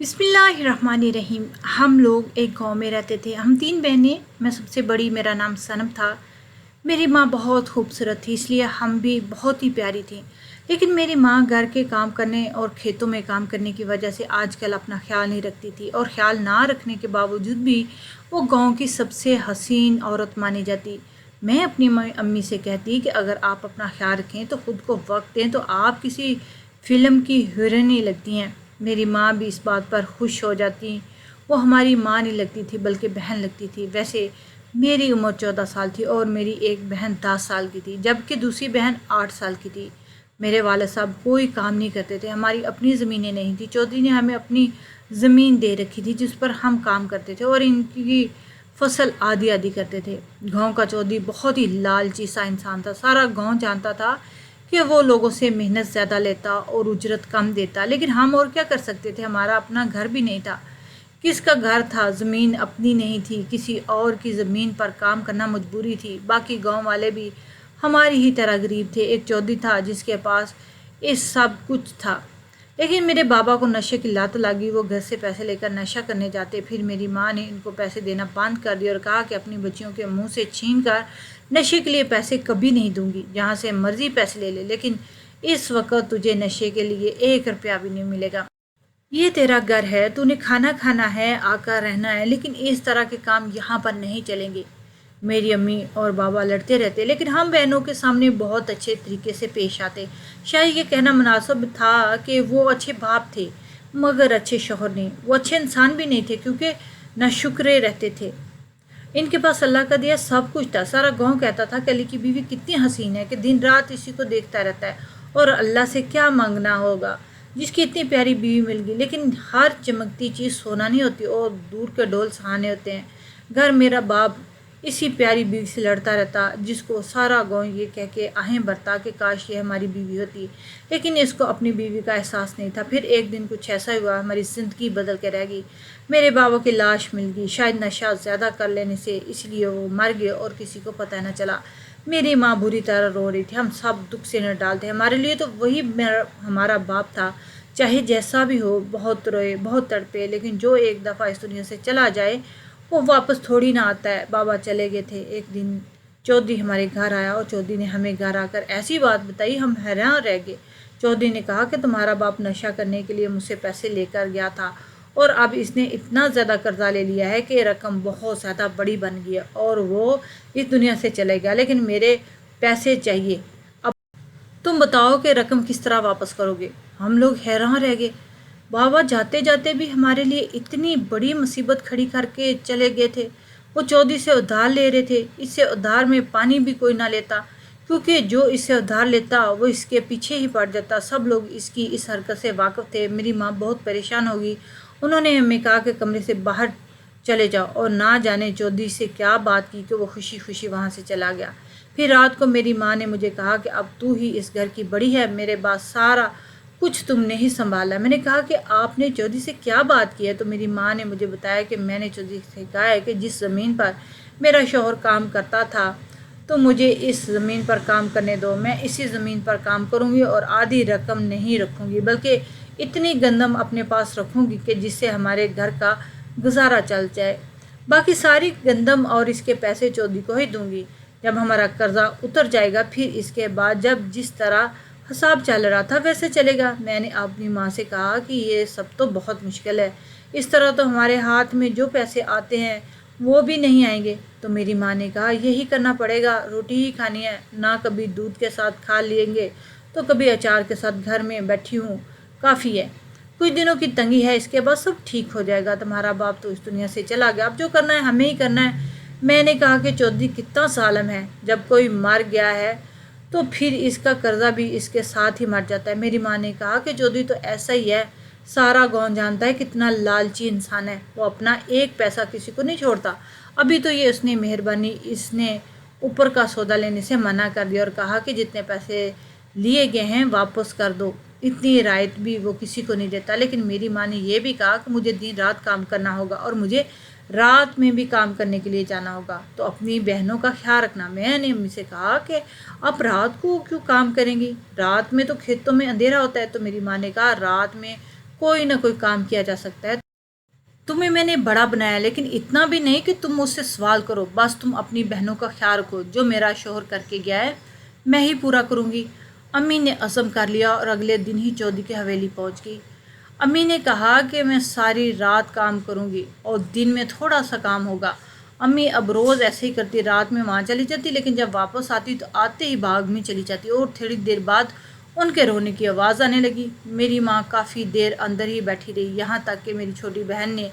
बिस्मिल्लाहिर्रहमानिर्रहीम। हम लोग एक गांव में रहते थे। हम 3 बहनें, मैं सबसे बड़ी, मेरा नाम सनम था। मेरी माँ बहुत खूबसूरत थी, इसलिए हम भी बहुत ही प्यारी थी। लेकिन मेरी माँ घर के काम करने और खेतों में काम करने की वजह से आजकल अपना ख्याल नहीं रखती थी, और ख्याल ना रखने के बावजूद भी वो गांव की सबसे हसीन औरत मानी जाती। मैं अपनी अम्मी से कहती कि अगर आप अपना ख्याल रखें तो ख़ुद को वक्त दें तो आप किसी फ़िल्म की हीरोइन ही लगती हैं। मेरी माँ भी इस बात पर खुश हो जाती। वो हमारी माँ नहीं लगती थी बल्कि बहन लगती थी। वैसे मेरी उम्र 14 साल थी और मेरी एक बहन 10 साल की थी, जबकि दूसरी बहन 8 साल की थी। मेरे वालिद साहब कोई काम नहीं करते थे। हमारी अपनी ज़मीनें नहीं थी। चौधरी ने हमें अपनी ज़मीन दे रखी थी जिस पर हम काम करते थे और इनकी फसल आधी आधी करते थे। गांव का चौधरी बहुत ही लालची सा इंसान था। सारा गांव जानता था कि वो लोगों से मेहनत ज़्यादा लेता और उजरत कम देता, लेकिन हम और क्या कर सकते थे। हमारा अपना घर भी नहीं था। किसका घर था, ज़मीन अपनी नहीं थी, किसी और की ज़मीन पर काम करना मजबूरी थी। बाकी गांव वाले भी हमारी ही तरह गरीब थे। एक चौधरी था जिसके पास इस सब कुछ था, लेकिन मेरे बाबा को नशे की लत लगी। वो घर से पैसे लेकर नशा करने जाते। फिर मेरी माँ ने इनको पैसे देना बंद कर दिया और कहा कि अपनी बच्चियों के मुंह से छीन कर नशे के लिए पैसे कभी नहीं दूंगी। जहाँ से मर्जी पैसे ले ले, लेकिन इस वक्त तुझे नशे के लिए 1 रुपया भी नहीं मिलेगा। ये तेरा घर है, तूने खाना खाना है, आकर रहना है, लेकिन इस तरह के काम यहाँ पर नहीं चलेंगे। मेरी अम्मी और बाबा लड़ते रहते, लेकिन हम बहनों के सामने बहुत अच्छे तरीके से पेश आते। शायद ये कहना मुनासिब था कि वो अच्छे बाप थे मगर अच्छे शौहर नहीं। वो अच्छे इंसान भी नहीं थे क्योंकि नाशुक्रे रहते थे। इनके पास अल्लाह का दिया सब कुछ था। सारा गांव कहता था कि अली की बीवी कितनी हसीन है कि दिन रात इसी को देखता रहता है, और अल्लाह से क्या मांगना होगा जिसकी इतनी प्यारी बीवी मिल गई। लेकिन हर चमकती चीज़ सोना नहीं होती और दूर के ढोल सहाने होते हैं। घर मेरा बाप इसी प्यारी बीवी से लड़ता रहता, जिसको सारा गांव ये कह के आहें भरता कि काश ये हमारी बीवी होती, लेकिन इसको अपनी बीवी का एहसास नहीं था। फिर एक दिन कुछ ऐसा हुआ, हमारी ज़िंदगी बदल के रह गई। मेरे बाबा की लाश मिल गई, शायद नशा ज़्यादा कर लेने से, इसलिए वो मर गए और किसी को पता न चला। मेरी माँ बुरी तरह रो रही थी। हम सब दुख से न डालते। हमारे लिए तो वही हमारा बाप था। चाहे जैसा भी हो, बहुत रोए, बहुत तड़पे, लेकिन जो एक दफ़ा इस दुनिया से चला जाए वो वापस थोड़ी ना आता है। बाबा चले गए थे। एक दिन चौधरी हमारे घर आया और चौधरी ने हमें घर आकर ऐसी बात बताई, हम हैरान रह गए। चौधरी ने कहा कि तुम्हारा बाप नशा करने के लिए मुझसे पैसे लेकर गया था और अब इसने इतना ज़्यादा कर्जा ले लिया है कि रकम बहुत ज़्यादा बड़ी बन गई है और वो इस दुनिया से चले गया, लेकिन मेरे पैसे चाहिए। अब तुम बताओ कि रकम किस तरह वापस करोगे। हम लोग हैरान रह गए। बाबा जाते जाते भी हमारे लिए इतनी बड़ी मुसीबत खड़ी करके चले गए थे। वो चौधरी से उधार ले रहे थे। इससे उधार में पानी भी कोई ना लेता, क्योंकि जो इससे उधार लेता वो इसके पीछे ही पड़ जाता। सब लोग इसकी इस हरकत से वाकिफ़ थे। मेरी माँ बहुत परेशान हो गई। उन्होंने हमें कहा कि कमरे से बाहर चले जाओ, और ना जाने चौधरी से क्या बात की कि वो खुशी खुशी वहाँ से चला गया। फिर रात को मेरी माँ ने मुझे कहा कि अब तू ही इस घर की बड़ी है, मेरे पास सारा कुछ तुमने ही संभाला। मैंने कहा कि आपने चौधरी से क्या बात की है। तो मेरी माँ ने मुझे बताया कि मैंने चौधरी से कहा है कि जिस ज़मीन पर मेरा शौहर काम करता था तो मुझे इस ज़मीन पर काम करने दो। मैं इसी ज़मीन पर काम करूँगी और आधी रकम नहीं रखूँगी, बल्कि इतनी गंदम अपने पास रखूँगी कि जिससे हमारे घर का गुजारा चल जाए। बाकी सारी गंदम और इसके पैसे चौधरी को ही दूँगी। जब हमारा कर्जा उतर जाएगा फिर इसके बाद जब जिस तरह हिसाब चल रहा था वैसे चलेगा। मैंने अपनी माँ से कहा कि ये सब तो बहुत मुश्किल है, इस तरह तो हमारे हाथ में जो पैसे आते हैं वो भी नहीं आएंगे। तो मेरी माँ ने कहा यही करना पड़ेगा, रोटी ही खानी है ना, कभी दूध के साथ खा लेंगे तो कभी अचार के साथ। घर में बैठी हूँ, काफ़ी है, कुछ दिनों की तंगी है, इसके बाद सब ठीक हो जाएगा। तुम्हारा बाप तो इस दुनिया से चला गया, अब जो करना है हमें ही करना है। मैंने कहा कि चौधरी कितना सालम है, जब कोई मर गया है तो फिर इसका कर्जा भी इसके साथ ही मर जाता है। मेरी माँ ने कहा कि चौधरी तो ऐसा ही है, सारा गांव जानता है कितना लालची इंसान है, वो अपना एक पैसा किसी को नहीं छोड़ता। अभी तो ये उसने मेहरबानी, इसने ऊपर का सौदा लेने से मना कर दिया और कहा कि जितने पैसे लिए गए हैं वापस कर दो। इतनी रायत भी वो किसी को नहीं देता। लेकिन मेरी माँ ने यह भी कहा कि मुझे दिन रात काम करना होगा और मुझे रात में भी काम करने के लिए जाना होगा, तो अपनी बहनों का ख्याल रखना। मैंने अम्मी से कहा कि आप रात को क्यों काम करेंगी, रात में तो खेतों में अंधेरा होता है। तो मेरी माँ ने कहा रात में कोई ना कोई काम किया जा सकता है। तुम्हें मैंने बड़ा बनाया, लेकिन इतना भी नहीं कि तुम मुझसे सवाल करो। बस तुम अपनी बहनों का ख्याल रखो। जो मेरा शोहर करके गया है मैं ही पूरा करूँगी। अम्मी ने अज़म कर लिया और अगले दिन ही चौधरी की हवेली पहुँच गई। अम्मी ने कहा कि मैं सारी रात काम करूँगी और दिन में थोड़ा सा काम होगा। अम्मी अब रोज़ ऐसे ही करती, रात में वहाँ चली जाती, लेकिन जब वापस आती तो आते ही बाग में चली जाती और थोड़ी देर बाद उनके रोने की आवाज़ आने लगी। मेरी माँ काफ़ी देर अंदर ही बैठी रही, यहाँ तक कि मेरी छोटी बहन ने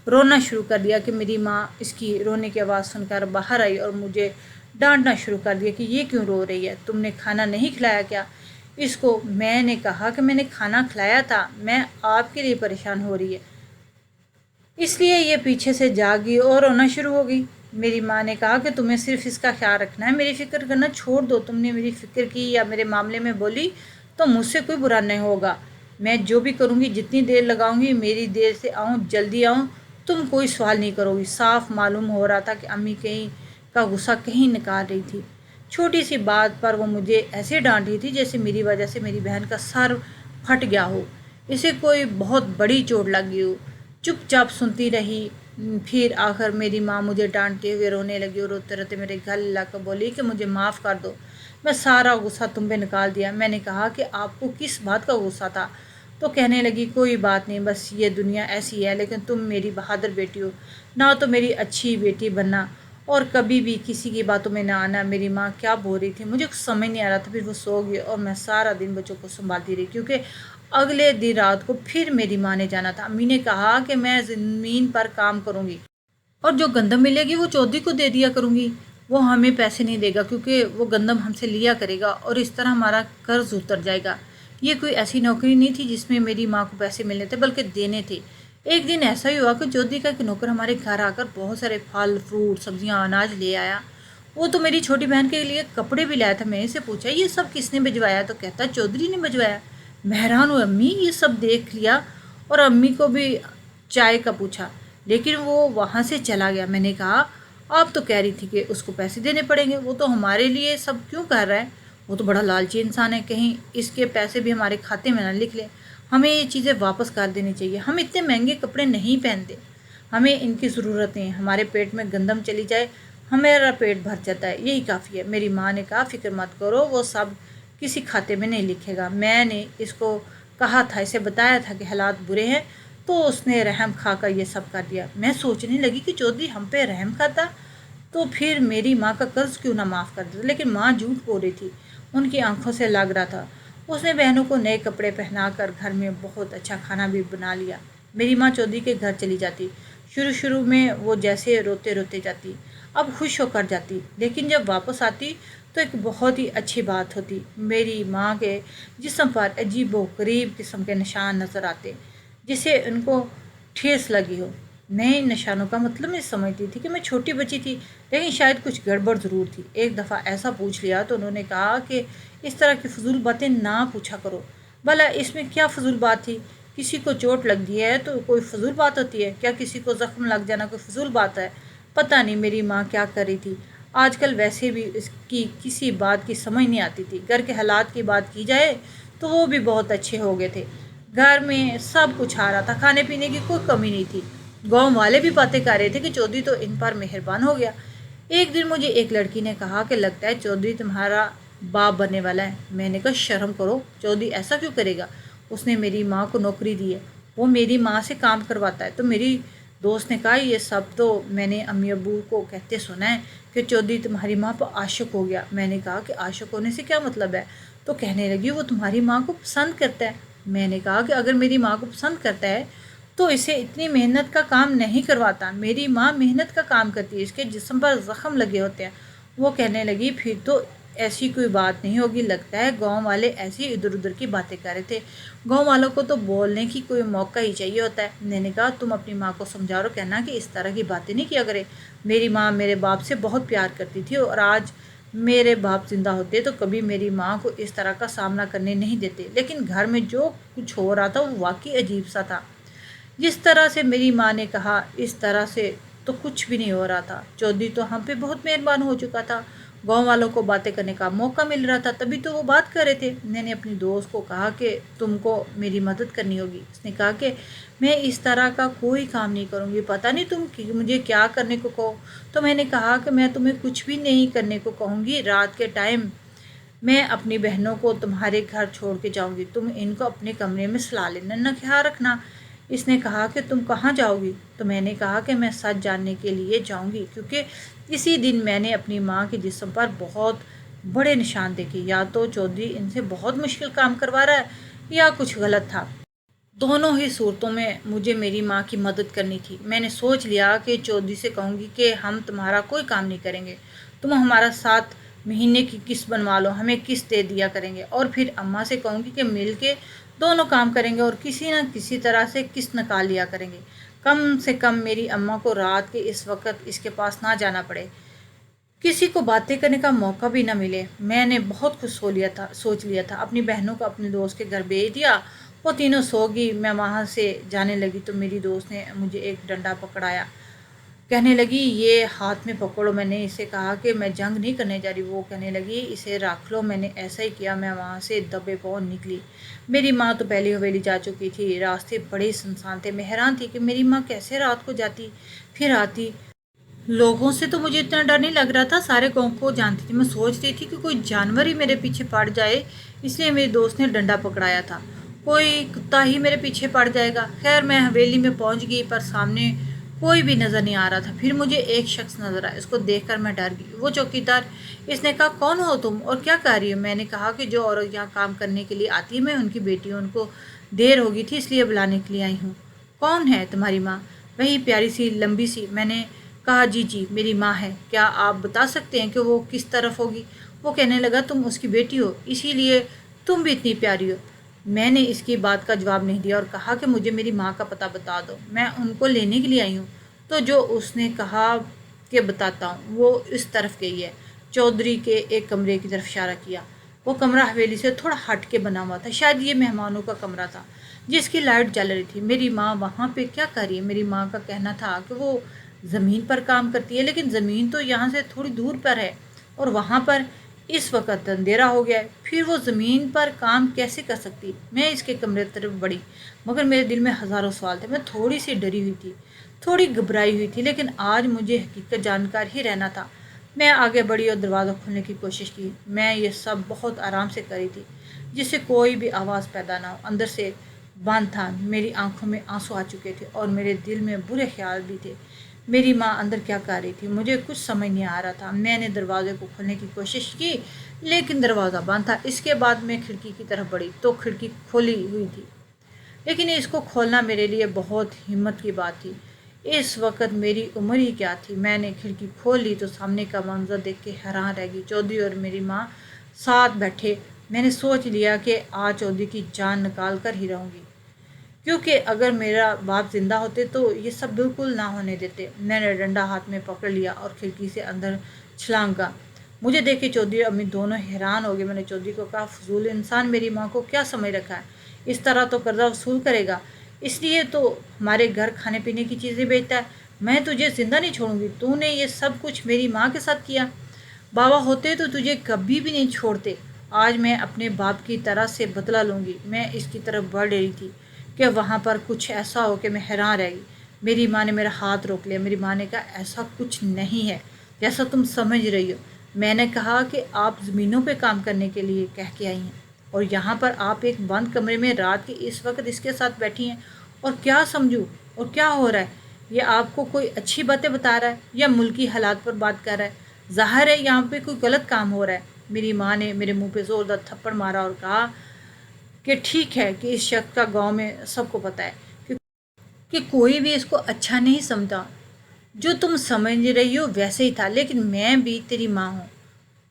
रोना शुरू कर दिया कि मेरी माँ इसकी रोने की आवाज़ सुनकर बाहर आई और मुझे डांटना शुरू कर दिया कि ये क्यों रो रही है, तुमने खाना नहीं खिलाया क्या इसको। मैंने कहा कि मैंने खाना खिलाया था, मैं आपके लिए परेशान हो रही है, इसलिए ये पीछे से जागी और रोना शुरू हो गई। मेरी माँ ने कहा कि तुम्हें सिर्फ इसका ख्याल रखना है, मेरी फ़िक्र करना छोड़ दो। तुमने मेरी फ़िक्र की या मेरे मामले में बोली तो मुझसे कोई बुरा नहीं होगा। मैं जो भी करूँगी, जितनी देर लगाऊँगी, मेरी देर से आऊँ जल्दी आऊँ, तुम कोई सवाल नहीं करोगी। साफ मालूम हो रहा था कि अम्मी कहीं का गुस्सा कहीं निकाल रही थी। छोटी सी बात पर वो मुझे ऐसे डांट रही थी जैसे मेरी वजह से मेरी बहन का सर फट गया हो, इसे कोई बहुत बड़ी चोट लग गई हो। चुपचाप सुनती रही। फिर आखिर मेरी माँ मुझे डांटते हुए रोने लगी और रोते रोते मेरे गले लग कर बोली कि मुझे माफ़ कर दो, मैं सारा गुस्सा तुम पे निकाल दिया। मैंने कहा कि आपको किस बात का गुस्सा था, तो कहने लगी कोई बात नहीं, बस ये दुनिया ऐसी है, लेकिन तुम मेरी बहादुर बेटी हो, ना तो मेरी अच्छी बेटी बनना और कभी भी किसी की बातों में ना आना। मेरी माँ क्या बोल रही थी मुझे कुछ समझ नहीं आ रहा था। फिर वो सो गई और मैं सारा दिन बच्चों को संभालती रही, क्योंकि अगले दिन रात को फिर मेरी माँ ने जाना था। अम्मी ने कहा कि मैं ज़मीन पर काम करूँगी और जो गंदम मिलेगी वो चौधरी को दे दिया करूँगी, वो हमें पैसे नहीं देगा क्योंकि वो गंदम हमसे लिया करेगा और इस तरह हमारा कर्ज उतर जाएगा। ये कोई ऐसी नौकरी नहीं थी जिसमें मेरी माँ को पैसे मिलने थे, बल्कि देने थे। एक दिन ऐसा ही हुआ कि चौधरी का एक नौकर हमारे घर आकर बहुत सारे फल फ्रूट सब्जियाँ अनाज ले आया। वो तो मेरी छोटी बहन के लिए कपड़े भी लाया था। मैंने से पूछा ये सब किसने भिजवाया, तो कहता चौधरी ने भिजवाया। मैं हैरान हुई, अम्मी ये सब देख लिया और अम्मी को भी चाय का पूछा, लेकिन वो वहाँ से चला गया। मैंने कहा आप तो कह रही थी कि उसको पैसे देने पड़ेंगे, वो तो हमारे लिए सब क्यों कर रहा है, वो तो बड़ा लालची इंसान है, कहीं इसके पैसे भी हमारे खाते में ना लिख ले। हमें ये चीज़ें वापस कर देनी चाहिए, हम इतने महंगे कपड़े नहीं पहनते, हमें इनकी ज़रूरत नहीं है। हमारे पेट में गंदम चली जाए हमारा पेट भर जाता है, यही काफ़ी है। मेरी माँ ने कहा फ़िक्र मत करो, वो सब किसी खाते में नहीं लिखेगा। मैंने इसको कहा था, इसे बताया था कि हालात बुरे हैं, तो उसने रहम खा कर ये सब कर दिया। मैं सोचने लगी कि चौधरी हम पे रहम खाता तो फिर मेरी माँ का कर्ज क्यों ना माफ़ कर देता, लेकिन माँ झूठ बोल रही थी, उनकी आंखों से लग रहा था। उसने बहनों को नए कपड़े पहनाकर घर में बहुत अच्छा खाना भी बना लिया। मेरी माँ चौधरी के घर चली जाती। शुरू शुरू में वो जैसे रोते रोते जाती, अब खुश होकर जाती, लेकिन जब वापस आती तो एक बहुत ही अच्छी बात होती। मेरी माँ के जिस्म पर अजीबो गरीब किस्म के निशान नज़र आते, जिसे उनको ठेस लगी हो। मैं इन निशानों का मतलब नहीं समझती थी कि मैं छोटी बच्ची थी, लेकिन शायद कुछ गड़बड़ ज़रूर थी। एक दफ़ा ऐसा पूछ लिया तो उन्होंने कहा कि इस तरह की फजूल बातें ना पूछा करो। भला इसमें क्या फजूल बात थी, किसी को चोट लग गई है तो कोई फजूल बात होती है क्या, किसी को ज़ख्म लग जाना कोई फजूल बात है। पता नहीं मेरी माँ क्या कर रही थी। आजकल वैसे भी इसकी किसी बात की समझ नहीं आती थी। घर के हालात की बात की जाए तो वो भी बहुत अच्छे हो गए थे। घर में सब कुछ आ रहा था, खाने पीने की कोई कमी नहीं थी। गांव वाले भी बातें कर रहे थे कि चौधरी तो इन पर मेहरबान हो गया। एक दिन मुझे एक लड़की ने कहा कि लगता है चौधरी तुम्हारा बाप बनने वाला है। मैंने कहा शर्म करो, चौधरी ऐसा क्यों करेगा, उसने मेरी माँ को नौकरी दी है, वो मेरी माँ से काम करवाता है। तो मेरी दोस्त ने कहा ये सब तो मैंने अम्मी अब्बू को कहते सुना है कि चौधरी तुम्हारी माँ पर आशिक हो गया। मैंने कहा कि आशिक होने से क्या मतलब है, तो कहने लगी वो तुम्हारी माँ को पसंद करता है। मैंने कहा कि अगर मेरी माँ को पसंद करता है तो इसे इतनी मेहनत का काम नहीं करवाता। मेरी माँ मेहनत का काम करती है, इसके जिस्म पर ज़ख्म लगे होते हैं। वो कहने लगी फिर तो ऐसी कोई बात नहीं होगी, लगता है गांव वाले ऐसी इधर उधर की बातें कर रहे थे, गांव वालों को तो बोलने की कोई मौका ही चाहिए होता है। मैंने कहा तुम अपनी माँ को समझाओ, कहना कि इस तरह की बातें नहीं किया करे। मेरी माँ मेरे बाप से बहुत प्यार करती थी और आज मेरे बाप जिंदा होते तो कभी मेरी माँ को इस तरह का सामना करने नहीं देते। लेकिन घर में जो कुछ हो रहा था वो वाकई अजीब सा था। जिस तरह से मेरी माँ ने कहा इस तरह से तो कुछ भी नहीं हो रहा था। चौधरी तो हम पे बहुत मेहरबान हो चुका था, गांव वालों को बातें करने का मौका मिल रहा था, तभी तो वो बात कर रहे थे। मैंने अपनी दोस्त को कहा कि तुमको मेरी मदद करनी होगी। उसने कहा कि मैं इस तरह का कोई काम नहीं करूँगी, पता नहीं तुम मुझे क्या करने को कहो। तो मैंने कहा कि मैं तुम्हें कुछ भी नहीं करने को कहूँगी। रात के टाइम मैं अपनी बहनों को तुम्हारे घर छोड़ के जाऊँगी, तुम इनको अपने कमरे में सुला लेना, न ख्याल रखना। इसने कहा कि तुम कहाँ जाओगी? तो मैंने कहा कि मैं सच जानने के लिए जाऊँगी, क्योंकि इसी दिन मैंने अपनी माँ के जिस्म पर बहुत बड़े निशान देखे। या तो चौधरी इनसे बहुत मुश्किल काम करवा रहा है या कुछ गलत था। दोनों ही सूरतों में मुझे मेरी माँ की मदद करनी थी। मैंने सोच लिया कि चौधरी से कहूँगी कि हम तुम्हारा कोई काम नहीं करेंगे, तुम हमारा 7 महीने की किस्त बनवा लो, हमें किस्त दे दिया करेंगे। और फिर अम्मा से कहूँगी कि मिल के दोनों काम करेंगे और किसी न किसी तरह से किस्त निकाल लिया करेंगे। कम से कम मेरी अम्मा को रात के इस वक्त इसके पास ना जाना पड़े, किसी को बातें करने का मौका भी ना मिले। मैंने बहुत कुछ सोच लिया था। अपनी बहनों को अपने दोस्त के घर भेज दिया, वो तीनों सो गई। मैं वहाँ से जाने लगी तो मेरी दोस्त ने मुझे एक डंडा पकड़ाया, कहने लगी ये हाथ में पकड़ो। मैंने इसे कहा कि मैं जंग नहीं करने जा रही। वो कहने लगी इसे रख लो। मैंने ऐसा ही किया। मैं वहाँ से दबे पाँव निकली। मेरी माँ तो पहली हवेली जा चुकी थी। रास्ते बड़े सुनसान थे। मैं हैरान थी कि मेरी माँ कैसे रात को जाती फिर आती। लोगों से तो मुझे इतना डर नहीं लग रहा था, सारे गाँव को जानती थी। मैं सोच रही थी कि कोई जानवर ही मेरे पीछे पड़ जाए, इसलिए मेरी दोस्त ने डंडा पकड़ाया था। कोई कुत्ता ही मेरे पीछे पड़ जाएगा। खैर मैं हवेली में पहुंच गई, पर सामने कोई भी नज़र नहीं आ रहा था। फिर मुझे एक शख्स नज़र आया, इसको देखकर मैं डर गई। वो चौकीदार। इसने कहा कौन हो तुम और क्या कर रही हो? मैंने कहा कि जो औरत यहाँ काम करने के लिए आती है, मैं उनकी बेटी हूँ, उनको देर हो गई थी इसलिए बुलाने के लिए आई हूँ। कौन है तुम्हारी माँ? वही प्यारी सी लंबी सी। मैंने कहा जी जी मेरी माँ है। क्या आप बता सकते हैं कि वो किस तरफ होगी? वो कहने लगा तुम उसकी बेटी हो, इसीलिए तुम भी इतनी प्यारी हो। मैंने इसकी बात का जवाब नहीं दिया और कहा कि मुझे मेरी माँ का पता बता दो, मैं उनको लेने के लिए आई हूँ। तो जो उसने कहा कि बताता हूँ, वो इस तरफ गई है। चौधरी के एक कमरे की तरफ इशारा किया। वो कमरा हवेली से थोड़ा हट के बना हुआ था। शायद ये मेहमानों का कमरा था जिसकी लाइट जल रही थी। मेरी माँ वहाँ पे क्या कर रही है? मेरी माँ का कहना था कि वो ज़मीन पर काम करती है, लेकिन ज़मीन तो यहाँ से थोड़ी दूर पर है और वहाँ पर इस वक्त अंधेरा हो गया है। फिर वो ज़मीन पर काम कैसे कर सकती? मैं इसके कमरे की तरफ बढ़ी, मगर मेरे दिल में हज़ारों सवाल थे। मैं थोड़ी सी डरी हुई थी, थोड़ी घबराई हुई थी, लेकिन आज मुझे हकीकत जानकार ही रहना था। मैं आगे बढ़ी और दरवाज़ा खोलने की कोशिश की। मैं ये सब बहुत आराम से करी थी, जिससे कोई भी आवाज़ पैदा ना हो। अंदर से बंद था। मेरी आंखों में आंसू आ चुके थे और मेरे दिल में बुरे ख्याल भी थे। मेरी माँ अंदर क्या कर रही थी मुझे कुछ समझ नहीं आ रहा था। मैंने दरवाजे को खोलने की कोशिश की, लेकिन दरवाज़ा बंद था। इसके बाद मैं खिड़की की तरफ बढ़ी तो खिड़की खोली हुई थी, लेकिन इसको खोलना मेरे लिए बहुत हिम्मत की बात थी। इस वक्त मेरी उम्र ही क्या थी। मैंने खिड़की खोल ली तो सामने का मंजर देख के हैरान रह गई। चौधरी और मेरी माँ साथ बैठे। मैंने सोच लिया कि आज चौधरी की जान निकाल कर ही रहूँगी, क्योंकि अगर मेरा बाप जिंदा होते तो ये सब बिल्कुल ना होने देते। मैंने डंडा हाथ में पकड़ लिया और खिड़की से अंदर छलांगा। मुझे देखे चौधरी अम्मी दोनों हैरान हो गए। मैंने चौधरी को कहा फजूल इंसान, मेरी माँ को क्या समझ रखा है? इस तरह तो कर्जा वसूल करेगा, इसलिए तो हमारे घर खाने पीने की चीज़ें बेचता है। मैं तुझे जिंदा नहीं छोड़ूंगी। तूने ये सब कुछ मेरी माँ के साथ किया। बाबा होते तो तुझे कभी भी नहीं छोड़ते। आज मैं अपने बाप की तरह से बदला लूँगी। मैं इसकी तरफ बढ़ रही थी कि वहाँ पर कुछ ऐसा हो कि मैं हैरान रह गई। मेरी माँ ने मेरा हाथ रोक लिया। मेरी माँ ने कहा ऐसा कुछ नहीं है जैसा तुम समझ रही हो। मैंने कहा कि आप ज़मीनों पे काम करने के लिए कह के आई हैं और यहाँ पर आप एक बंद कमरे में रात के इस वक्त इसके साथ बैठी हैं। और क्या समझूँ और क्या हो रहा है? ये आपको कोई अच्छी बातें बता रहा है या मुल्की हालात पर बात कर रहा है? ज़ाहिर है यहाँ पे कोई गलत काम हो रहा है। मेरी माँ ने मेरे मुंह पे ज़ोरदार थप्पड़ मारा और कहा कि ठीक है कि इस शख्स का गांव में सबको पता है कि कोई भी इसको अच्छा नहीं समझता। जो तुम समझ रही हो वैसे ही था, लेकिन मैं भी तेरी माँ हूँ,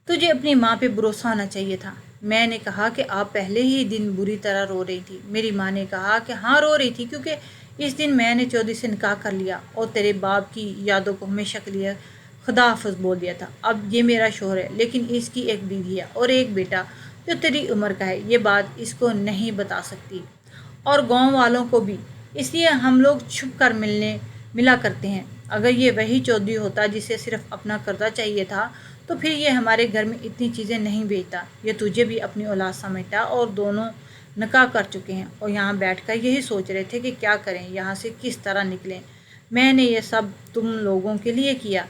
तुझे अपनी माँ पे भरोसा होना चाहिए था। मैंने कहा कि आप पहले ही दिन बुरी तरह रो रही थी। मेरी माँ ने कहा कि हाँ रो रही थी, क्योंकि इस दिन मैंने चौधरी से निकाह कर लिया और तेरे बाप की यादों को हमेशा के लिए खुदा हाफिज बोल दिया था। अब ये मेरा शोहर है, लेकिन इसकी एक बीवी है और एक बेटा जो तेरी उम्र का है। ये बात इसको नहीं बता सकती और गांव वालों को भी, इसलिए हम लोग छुप कर मिला करते हैं। अगर ये वही चौधरी होता जिसे सिर्फ अपना कर्जा चाहिए था تو پھر یہ ہمارے گھر میں اتنی چیزیں نہیں بیچتا، یہ تجھے بھی اپنی اولاد سمجھتا، اور دونوں نکاح کر چکے ہیں اور یہاں بیٹھ کر یہی سوچ رہے تھے کہ کیا کریں، یہاں سے کس طرح نکلیں۔ میں نے یہ سب تم لوگوں کے لیے کیا،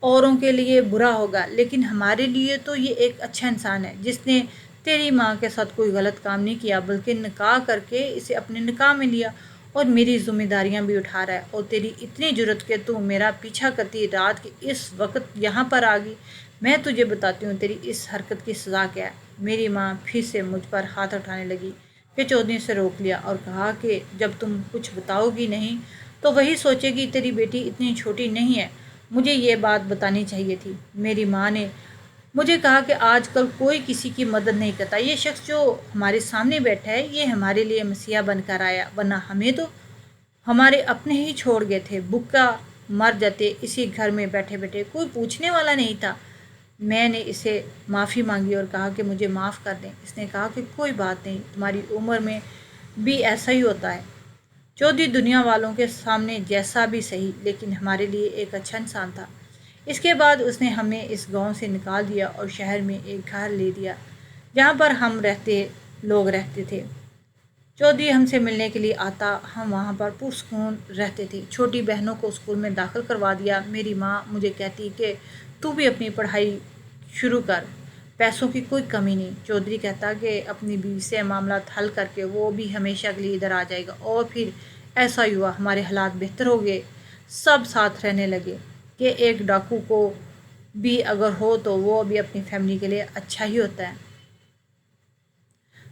اوروں کے لیے برا ہوگا، لیکن ہمارے لیے تو یہ ایک اچھا انسان ہے جس نے تیری ماں کے ساتھ کوئی غلط کام نہیں کیا، بلکہ نکاح کر کے اسے اپنے نکاح میں لیا اور میری ذمہ داریاں بھی اٹھا رہا ہے، اور تیری اتنی جرت کہ تو میرا پیچھا کرتی رات کے اس وقت یہاں پر آ گئی۔ میں تجھے بتاتی ہوں تیری اس حرکت کی سزا کیا ہے۔ میری ماں پھر سے مجھ پر ہاتھ اٹھانے لگی کہ چودھری سے روک لیا اور کہا کہ جب تم کچھ بتاؤ گی نہیں تو وہی سوچے گی تیری بیٹی اتنی چھوٹی نہیں ہے، مجھے یہ بات بتانی چاہیے تھی۔ میری ماں نے مجھے کہا کہ آج کل کوئی کسی کی مدد نہیں کرتا، یہ شخص جو ہمارے سامنے بیٹھا ہے یہ ہمارے لیے مسیحا بن کر آیا، ورنہ ہمیں تو ہمارے اپنے ہی چھوڑ گئے تھے، بھوکا مر جاتے اسی گھر میں بیٹھے بیٹھے، کوئی پوچھنے والا نہیں تھا۔ میں نے اسے معافی مانگی اور کہا کہ مجھے معاف کر دیں۔ اس نے کہا کہ کوئی بات نہیں، تمہاری عمر میں بھی ایسا ہی ہوتا ہے، چودھری دنیا والوں کے سامنے جیسا بھی صحیح، لیکن ہمارے لیے ایک اچھا انسان تھا۔ اس کے بعد اس نے ہمیں اس گاؤں سے نکال دیا اور شہر میں ایک گھر لے دیا جہاں پر ہم لوگ رہتے تھے۔ چودھری ہم سے ملنے کے لیے آتا، ہم وہاں پر پرسکون رہتے تھے۔ چھوٹی بہنوں کو اسکول میں داخل کروا دیا۔ میری ماں مجھے کہتی کہ تو بھی اپنی پڑھائی شروع کر، پیسوں کی کوئی کمی نہیں۔ چودھری کہتا کہ اپنی بیوی سے معاملات حل کر کے وہ بھی ہمیشہ کے لیے ادھر آ جائے گا، اور پھر ایسا ہی ہوا، ہمارے حالات بہتر ہو گئے، سب ساتھ رہنے لگے کہ ایک ڈاکو کو بھی اگر ہو تو وہ بھی اپنی فیملی کے لیے اچھا ہی ہوتا ہے،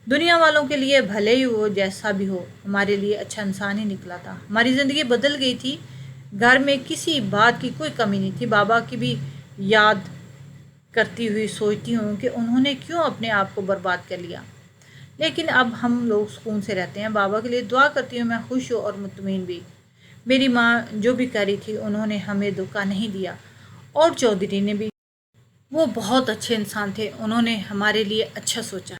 دنیا والوں کے لیے بھلے ہی وہ جیسا بھی ہو، ہمارے لیے اچھا انسان ہی نکلا تھا۔ ہماری زندگی بدل گئی تھی، گھر میں کسی بات کی کوئی کمی نہیں تھی۔ بابا کی بھی یاد کرتی ہوئی سوچتی ہوں کہ انہوں نے کیوں اپنے آپ کو برباد کر لیا، لیکن اب ہم لوگ سکون سے رہتے ہیں۔ بابا کے لیے دعا کرتی ہوں، میں خوش ہوں اور مطمئن بھی۔ میری ماں جو بھی کہہ رہی تھی انہوں نے ہمیں دھوکہ نہیں دیا، اور چودھری نے بھی، وہ بہت اچھے انسان تھے، انہوں نے ہمارے لیے اچھا سوچا۔